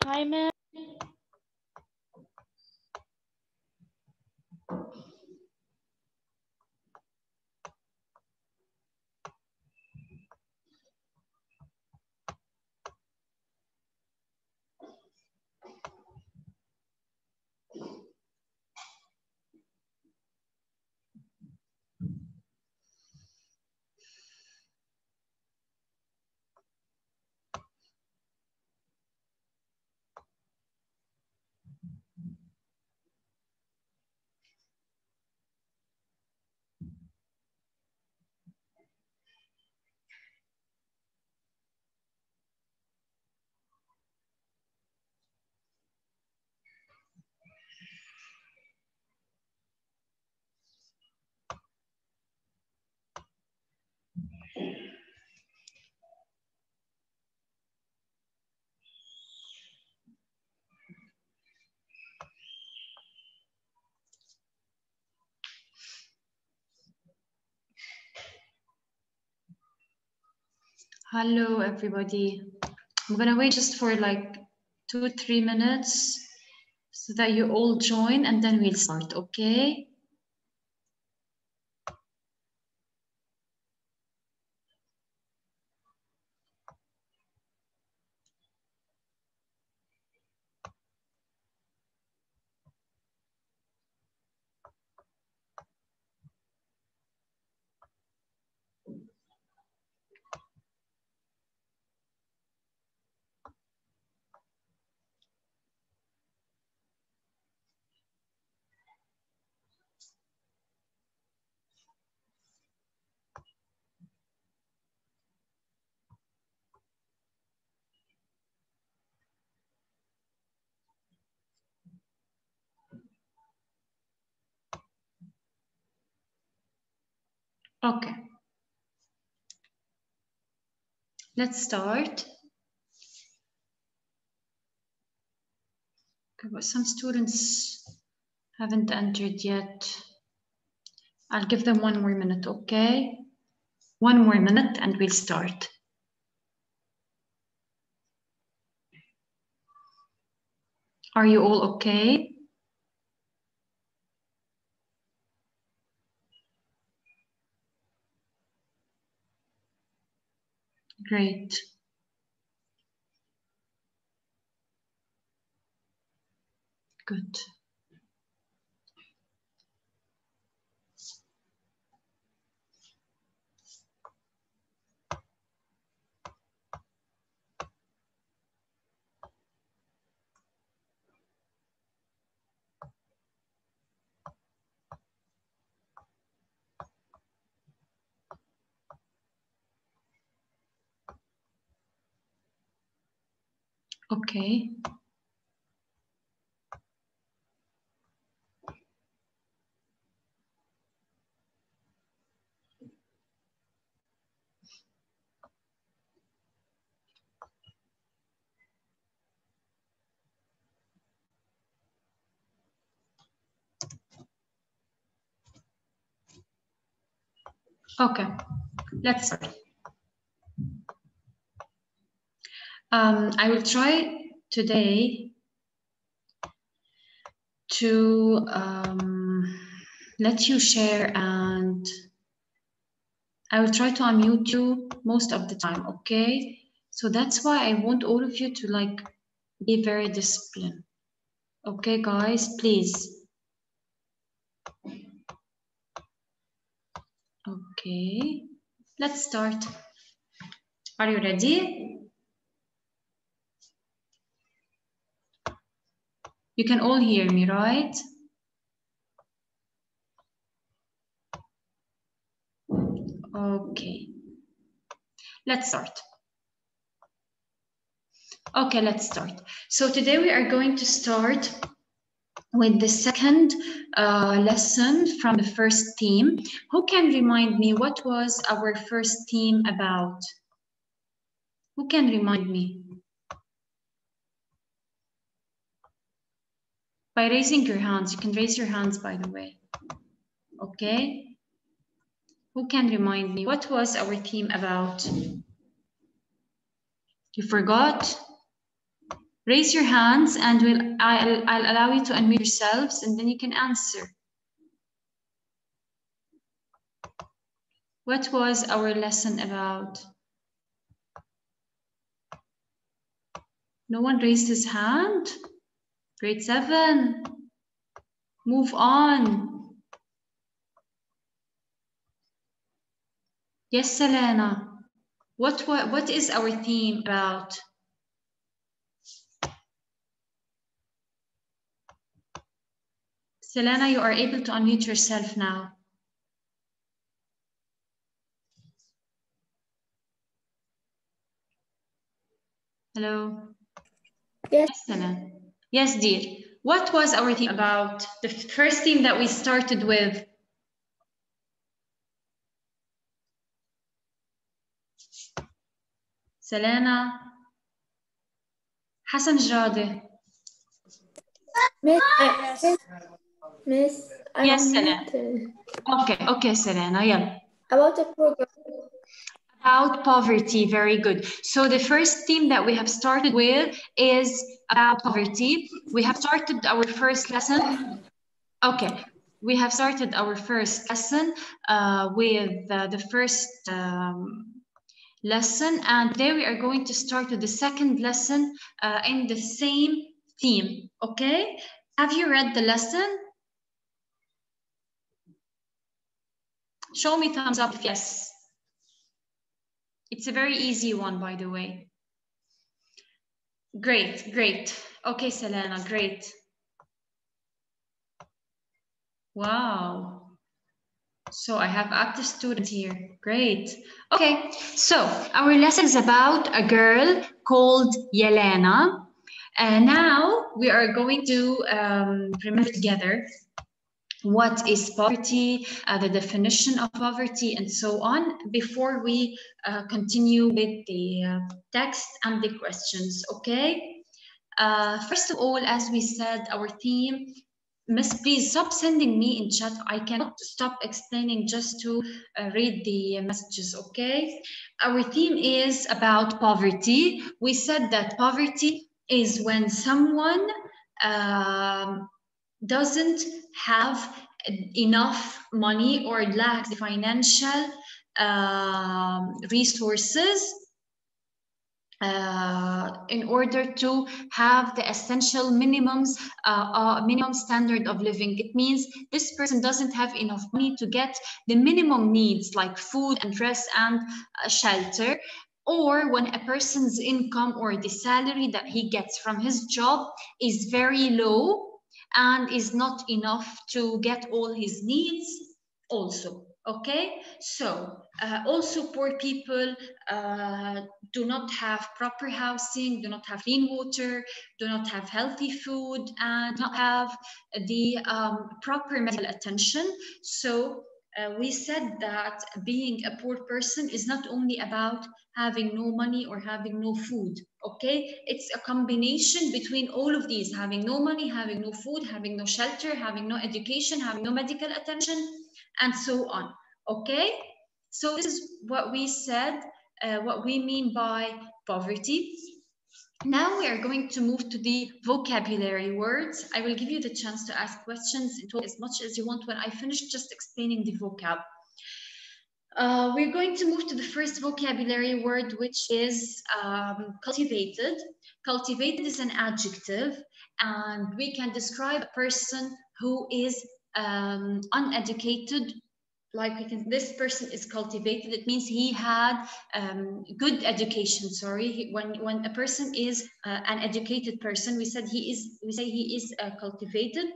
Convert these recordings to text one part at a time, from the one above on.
Hi, ma'am. Hello, everybody. I'm gonna wait just for like 2-3 minutes so that you all join and then we'll start, okay? Okay. Let's start. Okay, but some students haven't entered yet. I'll give them 1 more minute, okay? 1 more minute and we'll start. Are you all okay? Great. Good. Okay. Okay, let's start. I will try today to let you share, and I will try to unmute you most of the time, okay? So that's why I want all of you to like be very disciplined. Okay, guys, please. Okay, let's start. Are you ready? You can all hear me, right? Okay, let's start. Okay, let's start. So today we are going to start with the second lesson from the first theme. Who can remind me what was our first theme about? Who can remind me? By raising your hands. You can raise your hands, by the way. Okay. Who can remind me? What was our theme about? You forgot? Raise your hands and I'll allow you to unmute yourselves and then you can answer. What was our lesson about? No one raised his hand? Grade 7. Move on. Yes, Selena. What is our theme about? Selena, you are able to unmute yourself now. Hello. Yes. Selena. Yes, dear. What was our theme about? The first theme that we started with. Selena. Hassan Jade. Miss, yes, Selena. Okay, Selena, yeah. About the program. About poverty, very good. So the first theme that we have started with is about poverty. We have started our first lesson. Okay, we have started our first lesson with the first lesson, and today we are going to start with the second lesson in the same theme. Okay, have you read the lesson? Show me thumbs up if yes. It's a very easy one, by the way. Great, great. Okay, Selena, great. Wow. So I have active students here. Great. Okay, so our lesson is about a girl called Yelena. And now we are going to remember together what is poverty, the definition of poverty, and so on, before we continue with the text and the questions, okay? First of all, as we said, our theme, Miss, please stop sending me in chat. I cannot stop explaining just to read the messages, okay? Our theme is about poverty. We said that poverty is when someone doesn't have enough money or lacks financial resources in order to have the essential minimum standard of living. It means this person doesn't have enough money to get the minimum needs like food and dress and shelter, or when a person's income or the salary that he gets from his job is very low and is not enough to get all his needs also. Okay, so also poor people do not have proper housing, do not have clean water, do not have healthy food, and not have the proper medical attention. So we said that being a poor person is not only about having no money or having no food, okay? It's a combination between all of these, having no money, having no food, having no shelter, having no education, having no medical attention, and so on, okay? So this is what we said, what we mean by poverty. Now we are going to move to the vocabulary words. I will give you the chance to ask questions and talk as much as you want when I finish just explaining the vocab. We're going to move to the first vocabulary word, which is cultivated. Cultivated is an adjective, and we can describe a person who is uneducated. Like this person is cultivated, it means he had good education. Sorry, when a person is an educated person, we say he is cultivated.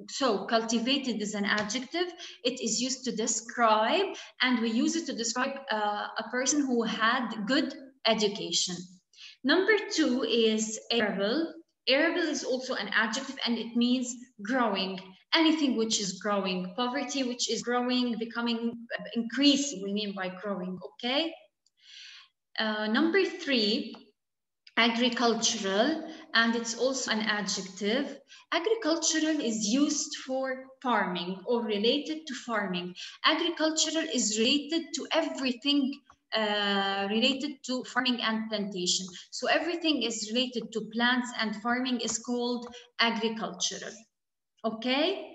So cultivated is an adjective. It is used to describe, and we use it to describe a person who had good education. Number 2 is arable. Arable is also an adjective, and it means growing. Anything which is growing. Poverty which is growing, becoming, increasing, we mean by growing, okay? Number 3, agricultural, and it's also an adjective. Agricultural is used for farming or related to farming. Agricultural is related to everything related to farming and plantation. So everything is related to plants and farming is called agricultural. Okay.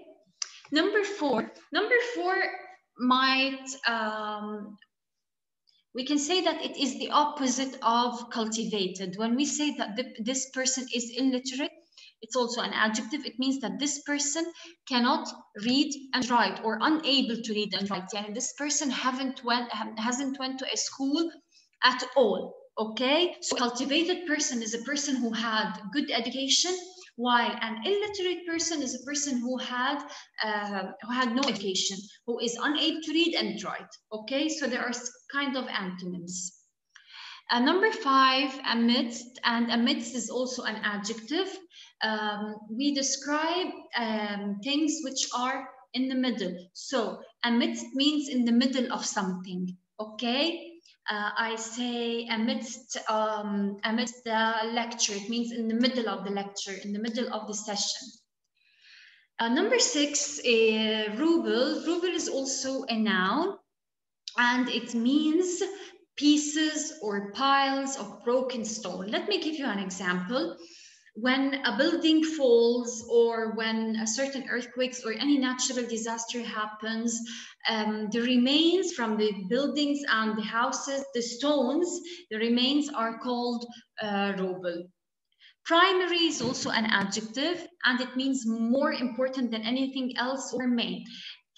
Number four might we can say that it is the opposite of cultivated. When we say that this person is illiterate, it's also an adjective. It means that this person cannot read and write or unable to read and write. Yani this person hasn't went to a school at all. Okay, so cultivated person is a person who had good education, while an illiterate person is a person who had no education, who is unable to read and write. Okay, so there are kind of antonyms. Number five, amidst, and amidst is also an adjective. We describe things which are in the middle. So amidst means in the middle of something. Okay. I say amidst the lecture, it means in the middle of the lecture, in the middle of the session. Number six, ruble. Ruble is also a noun, and it means pieces or piles of broken stone. Let me give you an example. When a building falls, or when a certain earthquakes or any natural disaster happens, the remains from the buildings and the houses, the stones, the remains are called rubble. Primary is also an adjective, and it means more important than anything else or main.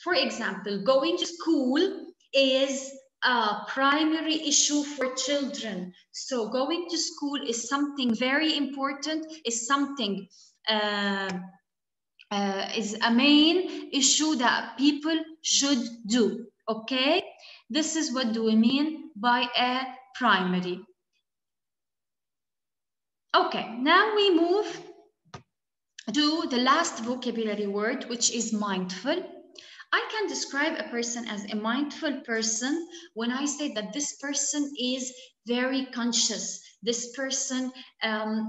For example, going to school is a primary issue for children. So going to school is something very important, is something is a main issue that people should do. Okay, this is what do we mean by a primary. Okay, now we move to the last vocabulary word, which is mindful. I can describe a person as a mindful person when I say that this person is very conscious. This person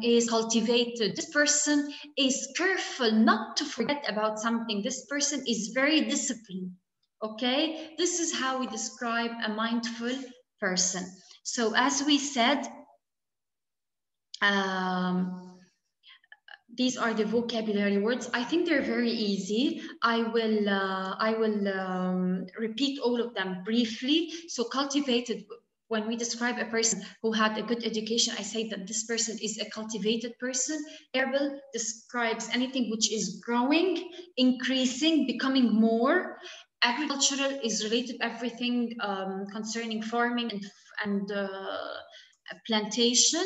is cultivated. This person is careful not to forget about something. This person is very disciplined. Okay, this is how we describe a mindful person. So as we said, these are the vocabulary words. I think they're very easy. I will repeat all of them briefly. So cultivated, when we describe a person who had a good education, I say that this person is a cultivated person. Arable describes anything which is growing, increasing, becoming more. Agricultural is related to everything concerning farming and plantation.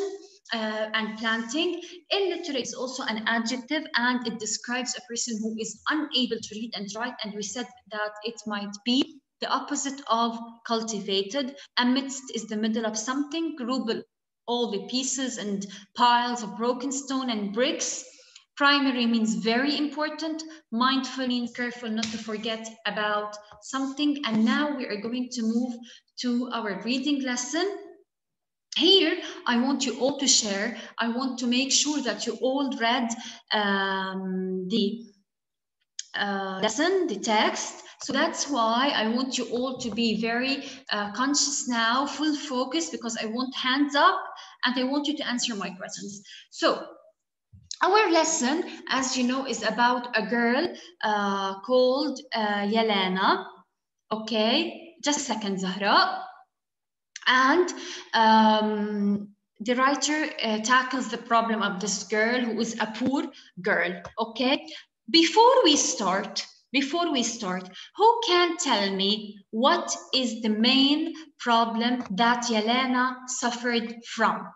And planting. Illiterate is also an adjective, and it describes a person who is unable to read and write, and we said that it might be the opposite of cultivated. Amidst is the middle of something. Rubble, all the pieces and piles of broken stone and bricks. Primary means very important. Mindful means careful not to forget about something. And now we are going to move to our reading lesson. Here, I want you all to share. I want to make sure that you all read the lesson, the text. So that's why I want you all to be very conscious now, full focus, because I want hands up and I want you to answer my questions. So our lesson, as you know, is about a girl called Yelena. Okay, just a second, Zahra. And the writer tackles the problem of this girl who is a poor girl. Okay, before we start, who can tell me what is the main problem that Yelena suffered from?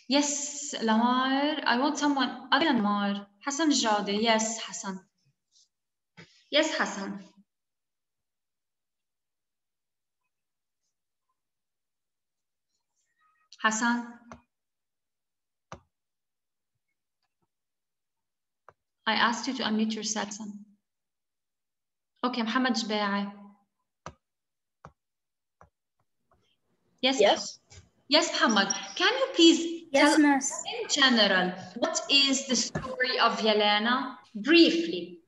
Yes, Lamar, I want someone other than Lamar. Hassan Jade, yes, Hassan. Yes, Hassan. Hassan. I asked you to unmute yourself, Hassan. Okay, Muhammad Jba'i. Yes. Yes. Yes, Muhammad. Can you please Yes, tell Miss. us in general, what is the story of Yelena? Briefly.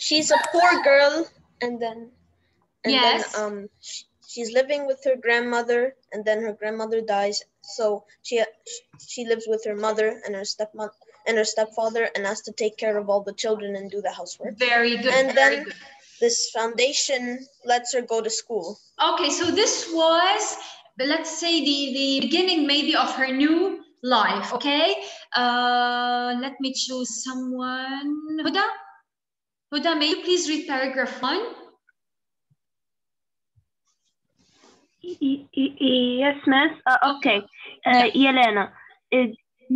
she's a poor girl, and then Yes. she's living with her grandmother, and then her grandmother dies, so she lives with her mother and her stepmother and her stepfather, and has to take care of all the children and do the housework. Very good. And then this foundation lets her go to school. Okay, so this was, let's say, the beginning maybe of her new life. Okay, let me choose someone. Huda? Huda, may you please read paragraph 1? Yes, miss. Okay. Yeah. Yelena,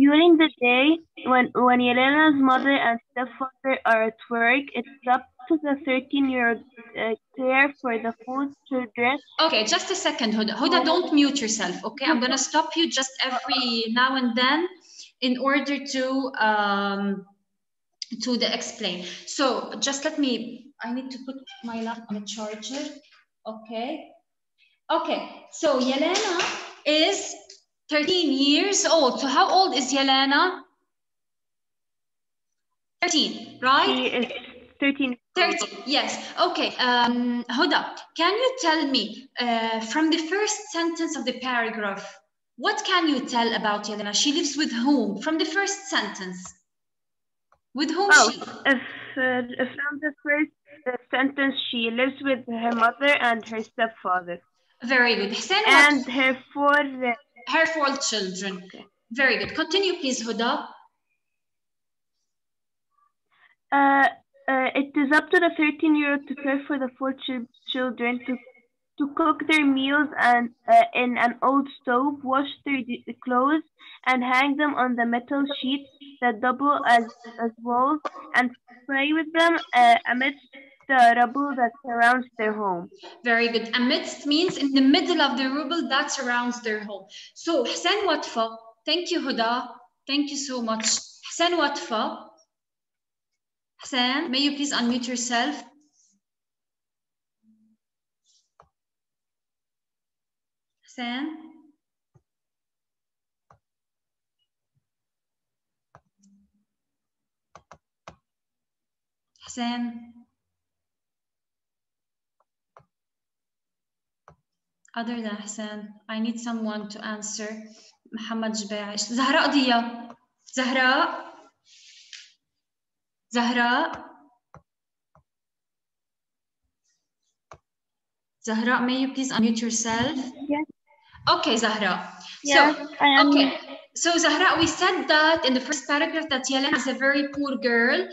during the day, when Yelena's mother and stepfather are at work, it's up to the 13-year-old care for the 4 children. Okay, just a second, Huda. Huda, don't mute yourself, okay? I'm gonna stop you just every now and then in order to explain. So just let me, I need to put my laptop on a charger, okay? Okay, so Yelena is 13 years old. So how old is Yelena? 13, right? She is 13. 13, yes. Okay, Huda, can you tell me from the first sentence of the paragraph, what can you tell about Yelena? She lives with whom? From the first sentence. With whom she? From the first sentence, she lives with her mother and her stepfather. Very good. Hussein, and her 4 children. Okay. Very good. Continue, please, Huda. It is up to the 13-year-old to care for the 4 children, to cook their meals and in an old stove, wash their clothes, and hang them on the metal sheets that double as walls, and play with them amidst the rubble that surrounds their home. Very good. Amidst means in the middle of the rubble that surrounds their home. So, Hussein Watfa. Thank you, Huda. Thank you so much. Hussein Watfa. Hussein, may you please unmute yourself? Hussein? Hussein? Other than Hussein, I need someone to answer. Muhammad Jbaish. Zahra Diya. Zahra? Zahra? Zahra, may you please unmute yourself? Yes. Okay, Zahra. Yes, so, I am. Okay. So, Zahra, we said that in the first paragraph that Yelena is a very poor girl.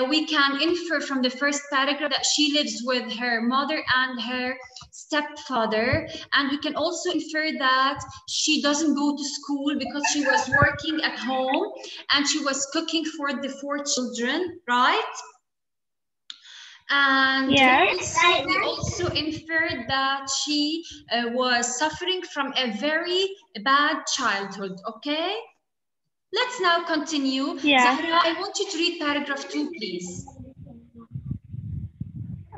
We can infer from the first paragraph that she lives with her mother and her stepfather. And we can also infer that she doesn't go to school because she was working at home and she was cooking for the 4 children, right? And yes. we also inferred that she was suffering from a very bad childhood, okay? Let's now continue. Yeah. Zahra, I want you to read paragraph 2, please.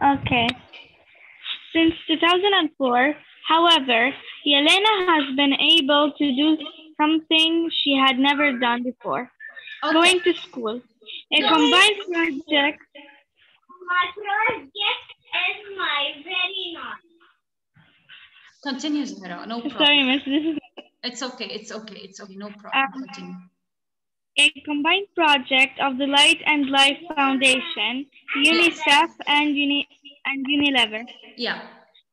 Okay. Since 2004, however, Yelena has been able to do something she had never done before. Okay. Going to school. A combined project. My project is my very nice. Continue, Zahra, no problem. Sorry, miss, this is... It's okay, no problem. Continue. A combined project of the Light and Life Foundation, UNICEF, and Unilever. Yeah.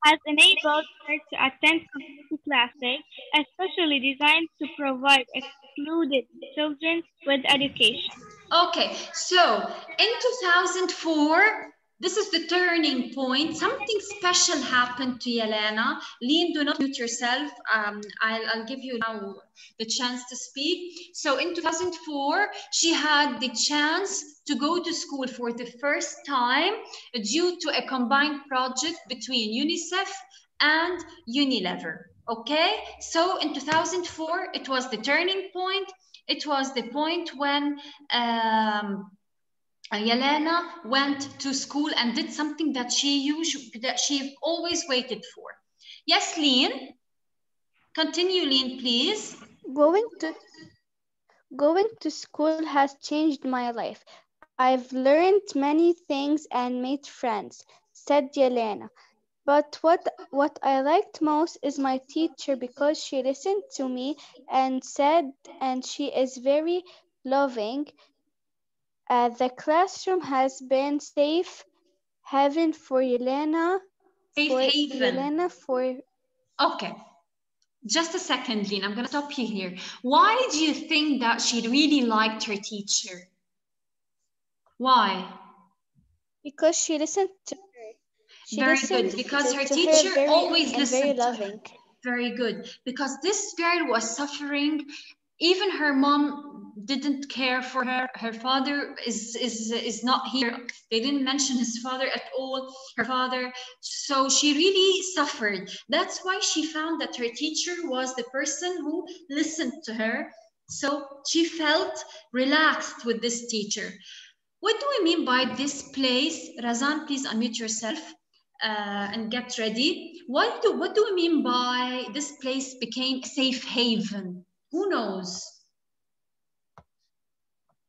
Has enabled her to attend community classes, especially designed to provide excluded children with education. Okay, so in 2004, this is the turning point. Something special happened to Yelena. Leen, do not mute yourself. I'll give you now the chance to speak. So in 2004, she had the chance to go to school for the first time due to a combined project between UNICEF and Unilever. Okay, so in 2004, it was the turning point. It was the point when Yelena went to school and did something that she always waited for. Yes, Leen? Continue, Leen, please. Going to school has changed my life. I've learned many things and made friends, said Yelena. But what I liked most is my teacher because she listened to me and she is very loving. The classroom has been safe haven for Yelena. Safe haven. Yelena for Okay. Just a second, Lynn. I'm going to stop you here. Why do you think that she really liked her teacher? Why? because she listened to her. Very good. Because her teacher always listened to her. Very good. Because this girl was suffering. Even her mom didn't care for her. Her father is not here. They didn't mention his father at all, her father. So she really suffered. That's why she found that her teacher was the person who listened to her. So she felt relaxed with this teacher. What do we mean by this place? Razan, please unmute yourself and get ready. What do we mean by this place became a safe haven? Who knows?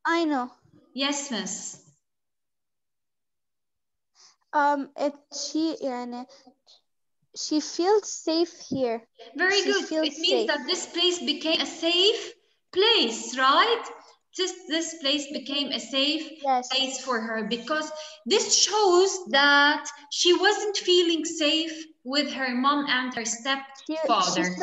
I know. Yes, miss. She feels safe here. Very good. It means that this place became a safe place, right? This place became a safe place for her because this shows that she wasn't feeling safe with her mom and her stepfather.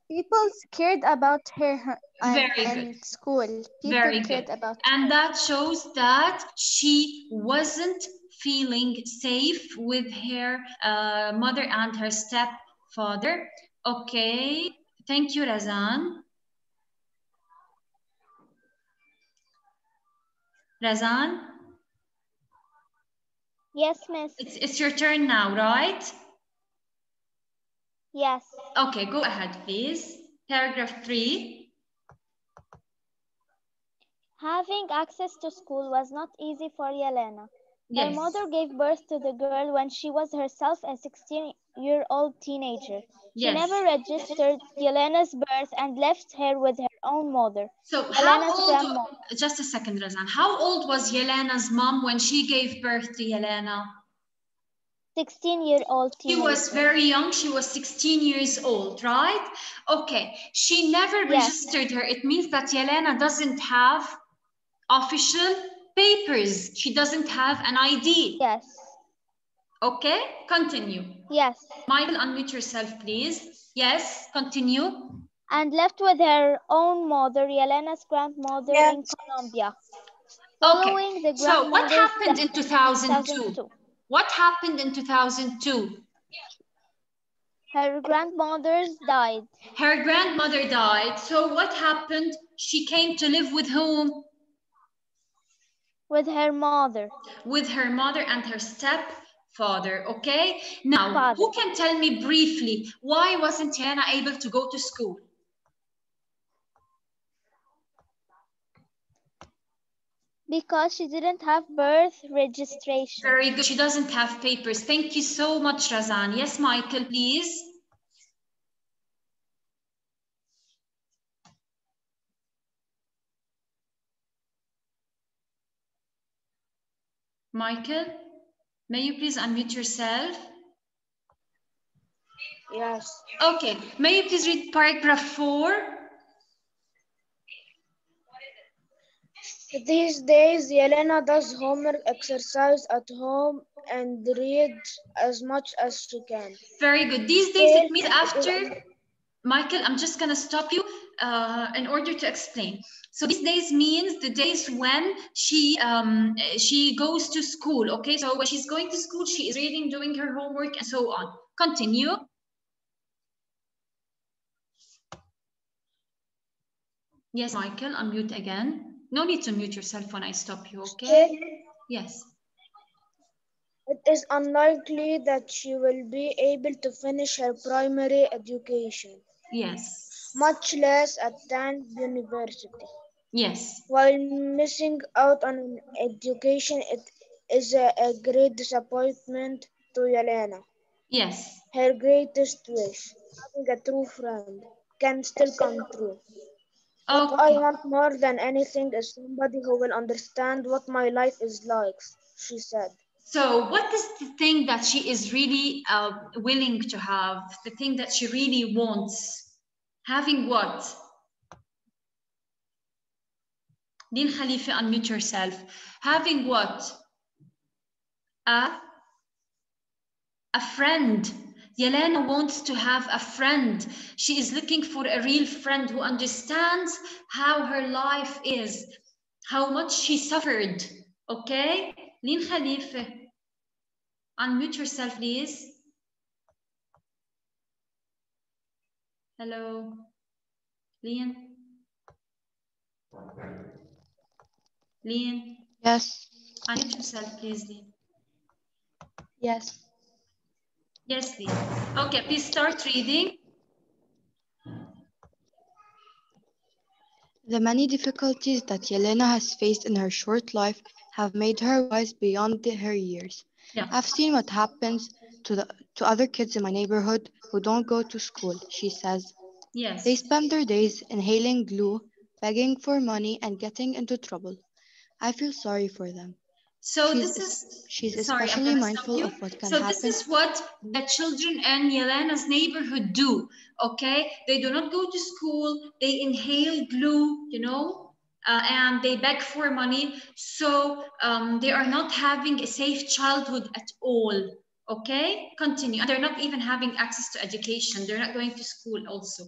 People cared about her Very in good. school. Very good. And that shows that she wasn't feeling safe with her mother and her stepfather. Okay. Thank you, Razan. Razan? Yes, miss. It's your turn now, right? Yes. Okay, go ahead, please. Paragraph 3. Having access to school was not easy for Yelena. Her Yes. mother gave birth to the girl when she was herself a 16-year-old teenager. She Yes. never registered Yelena's birth and left her with her own mother. So Yelena's grandmother. just a second, Razan. How old was Yelena's mom when she gave birth to Yelena? 16-year-old teenager. She was very young. She was 16 years old, right? Okay. She never registered her. It means that Yelena doesn't have official papers. She doesn't have an ID. Yes. Okay, continue. Yes. Michael, unmute yourself, please. Yes, continue. And left with her own mother, Yelena's grandmother in Colombia. Following the so what grandmother's happened in 2002? 2002? What happened in 2002? Her grandmother died. Her grandmother died. So what happened? She came to live with whom? With her mother. With her mother and her stepfather, okay? Now, who can tell me briefly, why wasn't Yelena able to go to school? Because she didn't have birth registration. Very good. She doesn't have papers. Thank you so much, Razan. Yes, Michael, please. Michael, may you please unmute yourself? Yes. Okay. May you please read paragraph 4? These days, Yelena does homework, exercise at home, and reads as much as she can. Very good. These days, it means after... Michael, I'm just going to stop you in order to explain. So these days means the days when she goes to school, okay? So when she's going to school, she is reading, doing her homework, and so on. Continue. Yes, Michael, unmute again. No need to mute yourself when I stop you, okay? Yes. It is unlikely that she will be able to finish her primary education. Yes. Much less attend university. Yes. While missing out on an education, it is a great disappointment to Yelena. Yes. Her greatest wish, having a true friend, can still come true. What I Okay. want more than anything is somebody who will understand what my life is like, she said. So what is the thing that she is really willing to have? The thing that she really wants? Having what? Din Khalifa, unmute yourself. Having what? A friend. Yelena wants to have a friend. She is looking for a real friend who understands how her life is, how much she suffered. Okay? Din Khalifa, unmute yourself, please. Hello, Lian. Lian. Yes. Unmute yourself, please, Lian. Yes. Yes, Lian. Okay, please start reading. The many difficulties that Yelena has faced in her short life have made her wise beyond her years. Yeah. I've seen what happens to other kids in my neighborhood who don't go to school, she says. Yes. They spend their days inhaling glue, begging for money, and getting into trouble. I feel sorry for them. So She's sorry, I'm especially gonna stop mindful you. of what can So happen. this is what the children in Yelena's neighborhood do, okay? They do not go to school, they inhale glue, you know, and they beg for money. So they are not having a safe childhood at all, okay? Continue. And they're not even having access to education. They're not going to school also.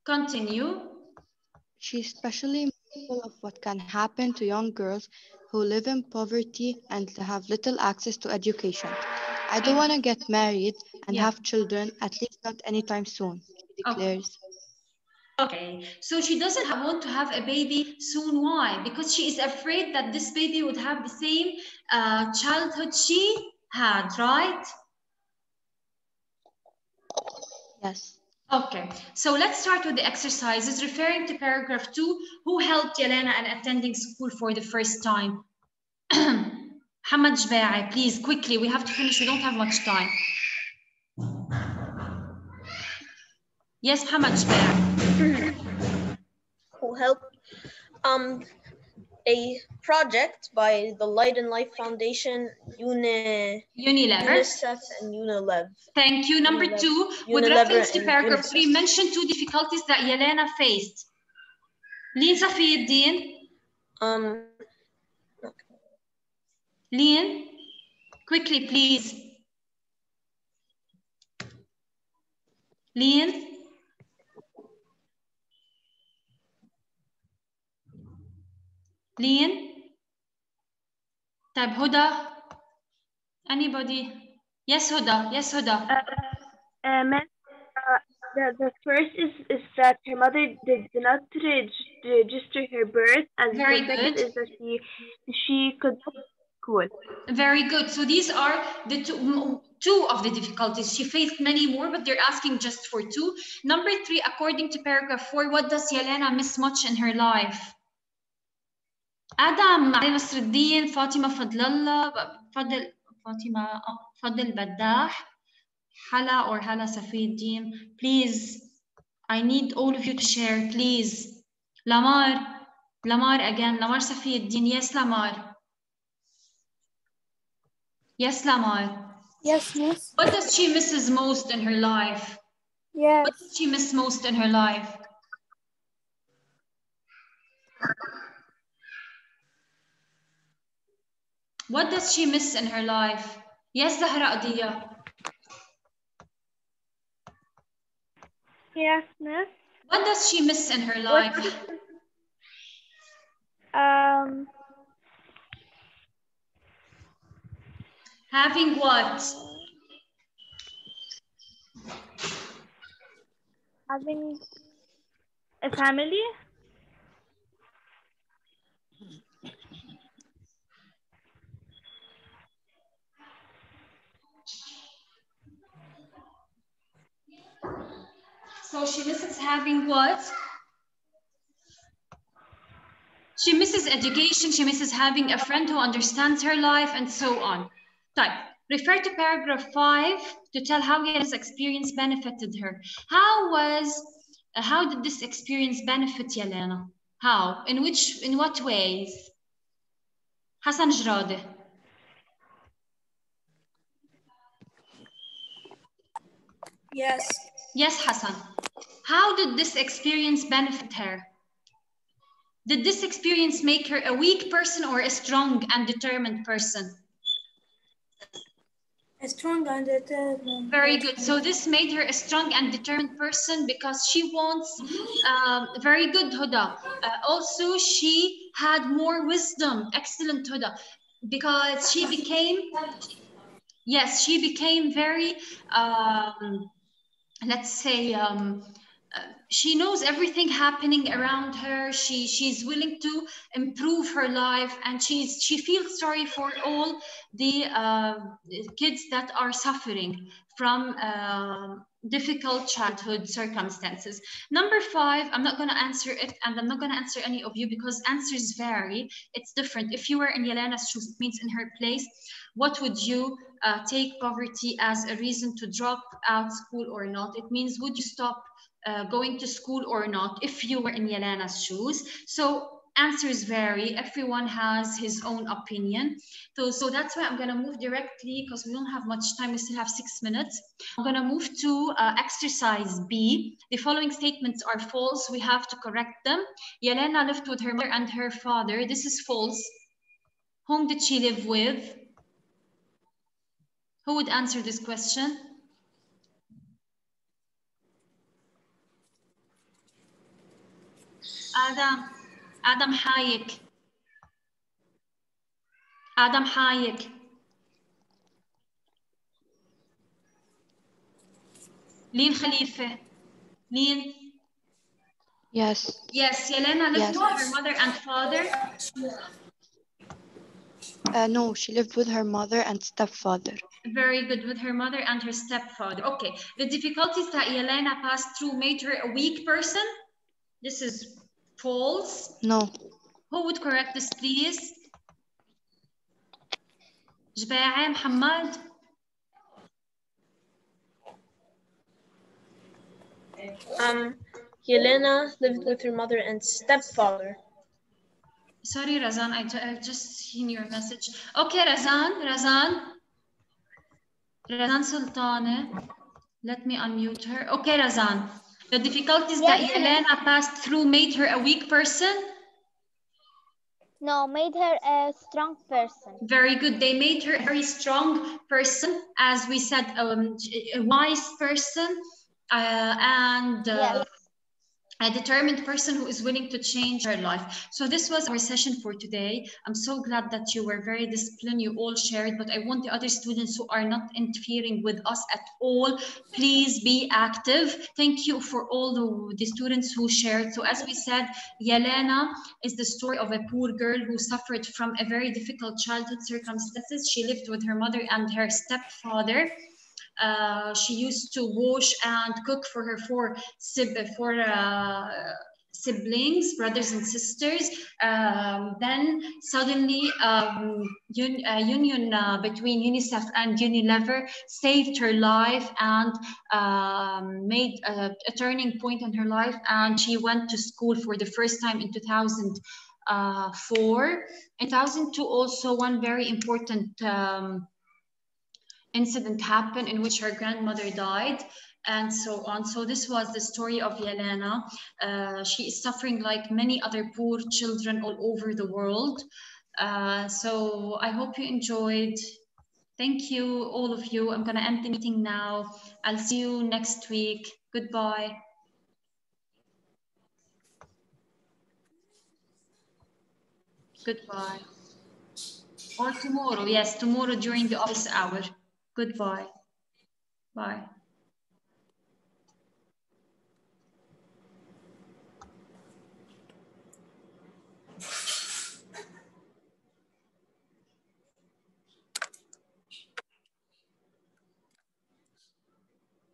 Continue. She's especially mindful of what can happen to young girls who live in poverty and have little access to education. I don't want to get married and have children, at least not anytime soon, she declares. Okay, so she doesn't want to have a baby soon. Why? Because she is afraid that this baby would have the same childhood she had, right? Yes. Okay, so let's start with the exercises. Referring to paragraph 2, who helped Yelena in attending school for the first time? Hamad Jba'i, please, quickly. We have to finish. We don't have much time. Yes, Hamad Jba'i. Who helped a project by the Light and Life Foundation, Unilever, UNICEF, and Unilever. Thank you. Number 2, with Unilever reference to and paragraph UNICEF. 3, mention 2 difficulties that Yelena faced. Lien Safiuddin. Lien, quickly, please. Lien. Lien. طيب هدى. Anybody? Yes, Huda. Yes, Huda. The first is that her mother did not register her birth, and Very the second good. is that she could not school. Very good. So these are the two of the difficulties. She faced many more, but they're asking just for 2. Number 3, according to paragraph 4, what does Yelena miss much in her life? Adam, Ali Nasruddin, Fatima Fadlallah, Fadl Baddah, Hala or Hala Safiuddin. Please, I need all of you to share, please. Lamar again, Lamar Safiuddin. Yes, Lamar. Yes, Lamar. Yes, miss. What does she misses most in her life? Yes. What does she miss most in her life? What does she miss in her life? Yes, Zahra Adiya. Yes, miss. What does she miss in her life? Having what? Having a family. So she misses having what? She misses education, she misses having a friend who understands her life, and so on. Type. Refer to paragraph 5 to tell how Yelena's experience benefited her. How was How did this experience benefit Yelena? How? In what ways? Hassan Jrade. Yes. Yes, Hassan. How did this experience benefit her? Did this experience make her a weak person or a strong and determined person? A strong and determined. Very good. So this made her a strong and determined person because she wants, very good, Huda. Also, she had more wisdom. Excellent, Huda. Because she became, yes, she became very, let's say, she knows everything happening around her. She's willing to improve her life, and she feels sorry for all the kids that are suffering from difficult childhood circumstances. Number 5, I'm not going to answer it, and I'm not going to answer any of you because answers vary. It's different. If you were in Yelena's shoes, it means in her place, what would you take poverty as a reason to drop out school or not? It means, would you stop going to school or not if you were in Yelena's shoes? So answers vary. Everyone has his own opinion. So that's why I'm going to move directly, because we don't have much time. We still have 6 minutes. I'm going to move to exercise B. The following statements are false. We have to correct them. Yelena lived with her mother and her father. This is false. Whom did she live with? Who would answer this question? Adam Hayek. Adam Hayek. Lynn Khalifa. Lynn. Yes. Yes, Yelena lived with her mother and father. No, she lived with her mother and stepfather. Very good, with her mother and her stepfather. Okay, the difficulties that Yelena passed through made her a weak person. This is false. No. Who would correct this, please? Jba'a, Muhammad. Yelena lived with her mother and stepfather. Sorry, Razan, I just seen your message. Okay, Razan Sultana. Let me unmute her. Okay, Razan. The difficulties that Yelena passed through made her a weak person? No, made her a strong person. Very good. They made her a very strong person, as we said, a wise person, and a determined person who is willing to change her life. So this was our session for today. I'm so glad that you were very disciplined, you all shared, but I want the other students who are not interfering with us at all, please be active. Thank you for all the students who shared. So as we said, Yelena is the story of a poor girl who suffered from a very difficult childhood circumstances. She lived with her mother and her stepfather. She used to wash and cook for her four siblings, brothers and sisters. Then suddenly union between UNICEF and Unilever saved her life and made a turning point in her life, and she went to school for the first time in 2004. In 2002 also, one very important incident happened in which her grandmother died, and so on. So this was the story of Yelena. She is suffering like many other poor children all over the world. So I hope you enjoyed. Thank you, all of you. I'm going to end the meeting now. I'll see you next week. Goodbye. Goodbye. Or tomorrow. Yes, tomorrow during the office hour. Goodbye. Bye.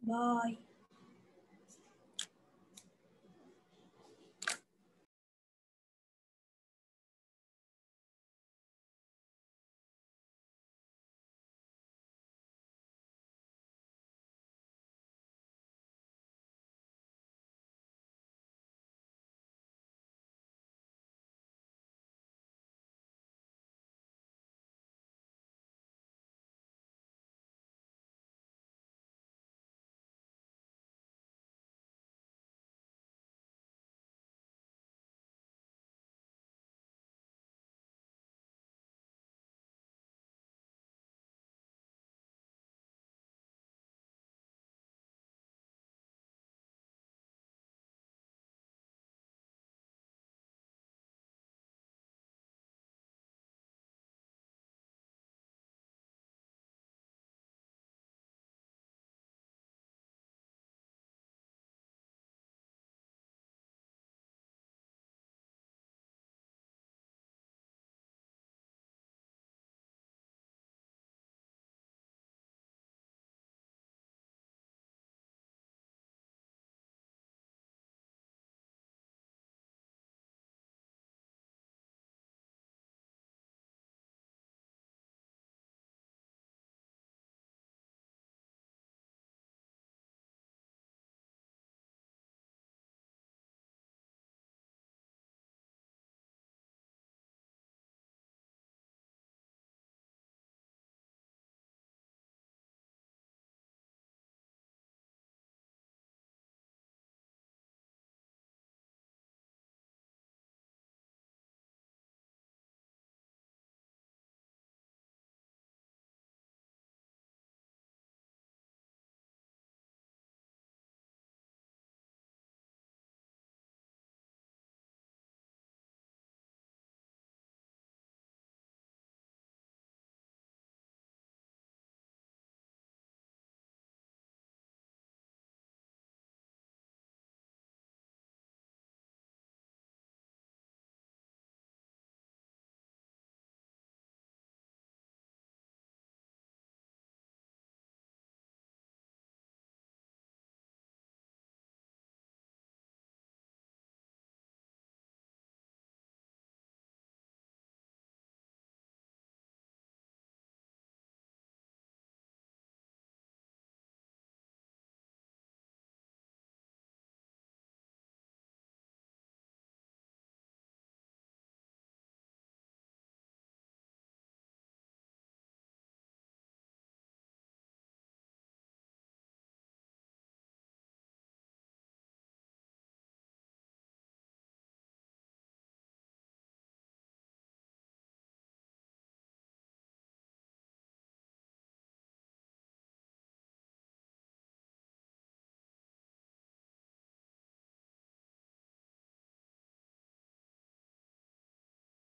Bye.